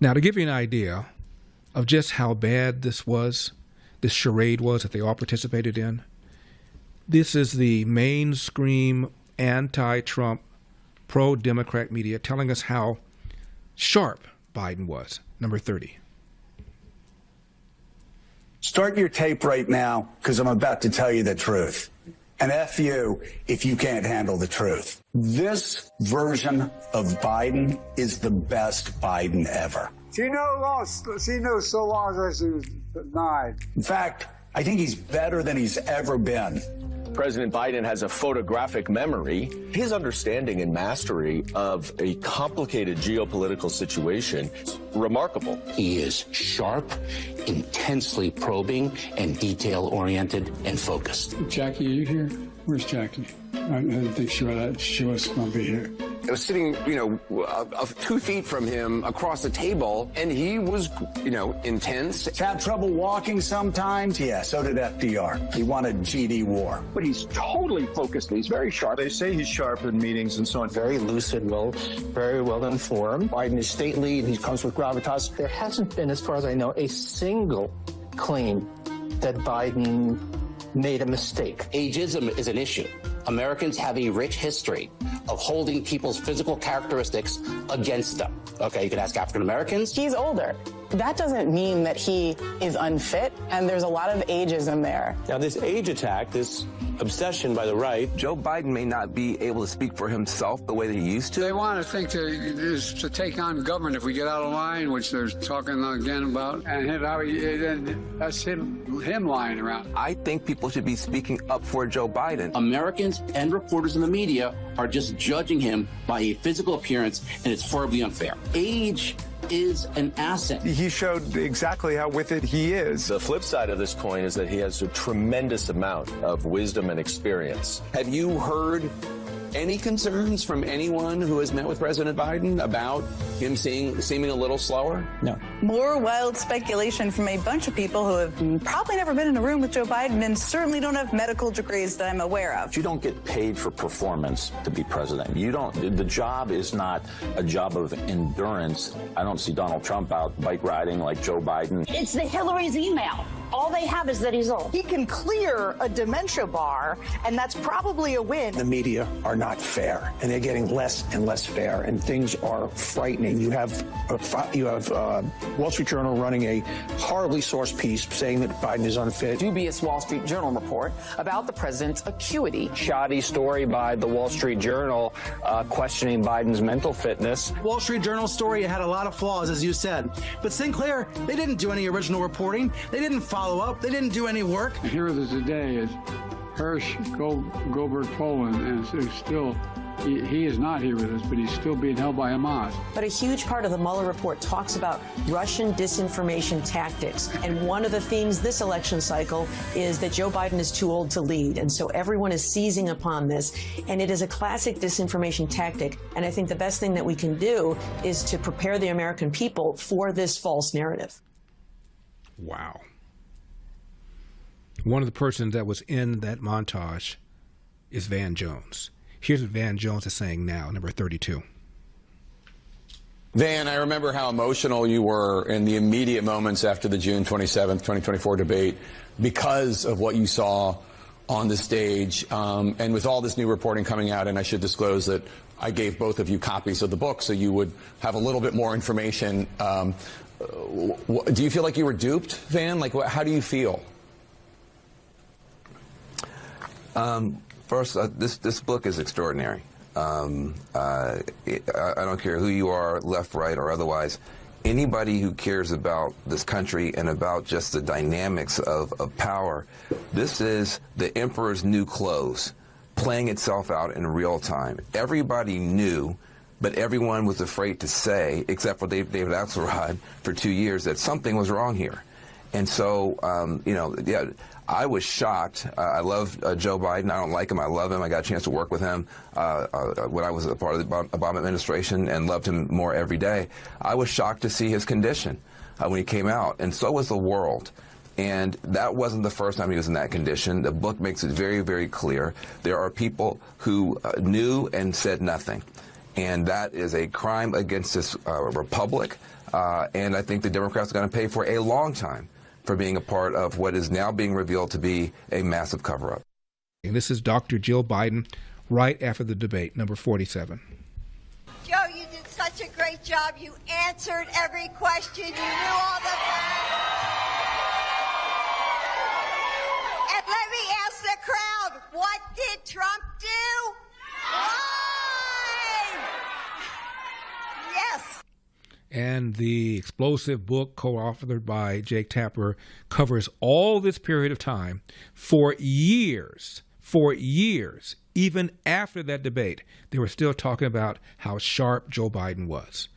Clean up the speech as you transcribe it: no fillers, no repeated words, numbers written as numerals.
Now, to give you an idea of just how bad this charade was that they all participated in, this is the mainstream anti-Trump, pro-Democrat media telling us how sharp Biden was. Number 30. Start your tape right now, because I'm about to tell you the truth. And F you if you can't handle the truth. This version of Biden is the best Biden ever. She knows so long as she was 9. In fact, I think he's better than he's ever been. President Biden has a photographic memory. His understanding and mastery of a complicated geopolitical situation is remarkable. He is sharp, intensely probing, and detail-oriented and focused. Jackie, are you here? Where's Jackie? I didn't think she was going to be here. I was sitting, 2 feet from him across the table, and he was, intense. Had trouble walking sometimes? Yeah, so did FDR. He wanted GD war. But he's totally focused. He's very sharp. They say he's sharp in meetings and so on. Very lucid, very well informed. Biden is stately, and he comes with gravitas. There hasn't been, as far as I know, a single claim that Biden made a mistake. Ageism is an issue. Americans have a rich history of holding people's physical characteristics against them. Okay, you can ask African Americans. He's older. That doesn't mean that he is unfit, and there's a lot of ageism there. Now, this age attack, this obsession by the right. Joe Biden may not be able to speak for himself the way that he used to. They want to think to take on government if we get out of line, which they're talking again about, and that's him lying around. I think people should be speaking up for Joe Biden. Americans and reporters in the media are just judging him by a physical appearance, and it's horribly unfair. Age is an asset. He showed exactly how with it he is. The flip side of this coin is that he has a tremendous amount of wisdom and experience. Have you heard any concerns from anyone who has met with President Biden about him seeming a little slower? No. More wild speculation from a bunch of people who have probably never been in a room with Joe Biden and certainly don't have medical degrees that I'm aware of. You don't get paid for performance to be president. The job is not a job of endurance. I don't see Donald Trump out bike riding like Joe Biden. It's the Hillary's email. All they have is that he's old. He can clear a dementia bar, and that's probably a win. The media are not fair, and they're getting less and less fair, and things are frightening. You have Wall Street Journal running a horribly sourced piece saying that Biden is unfit. Dubious Wall Street Journal report about the president's acuity. Shoddy story by the Wall Street Journal questioning Biden's mental fitness. Wall Street Journal story had a lot of flaws, as you said. But Sinclair, they didn't do any original reporting. They didn't follow up. They didn't do any work. Here with us today is Hirsch Goldberg-Polin, and still, he is not here with us, but he's still being held by Hamas. But a huge part of the Mueller report talks about Russian disinformation tactics. And one of the themes this election cycle is that Joe Biden is too old to lead. And so everyone is seizing upon this. And it is a classic disinformation tactic. And I think the best thing that we can do is to prepare the American people for this false narrative. Wow. One of the persons that was in that montage is Van Jones. Here's what Van Jones is saying now, number 32. Van, I remember how emotional you were in the immediate moments after the June 27th, 2024 debate because of what you saw on the stage. And with all this new reporting coming out, and I should disclose that I gave both of you copies of the book so you would have a little bit more information. Do you feel like you were duped, Van? Like, how do you feel? First, this book is extraordinary. I don't care who you are, left, right, or otherwise. Anybody who cares about this country and about just the dynamics of power, this is the emperor's new clothes playing itself out in real time. Everybody knew, but everyone was afraid to say, except for David Axelrod for 2 years, that something was wrong here. And so, I was shocked. I love Joe Biden. I don't like him. I love him. I got a chance to work with him when I was a part of the Obama administration and loved him more every day. I was shocked to see his condition when he came out, and so was the world. And that wasn't the first time he was in that condition. The book makes it very, very clear. There are people who knew and said nothing. And that is a crime against this republic. And I think the Democrats are going to pay for a long time for being a part of what is now being revealed to be a massive cover-up. And this is Dr. Jill Biden right after the debate, number 47. Joe, you did such a great job. You answered every question. You knew all the... And let me ask the crowd, what did Trump do? Lied! Yes. And the explosive book co-authored by Jake Tapper covers all this period of time for years. Even after that debate, they were still talking about how sharp Joe Biden was.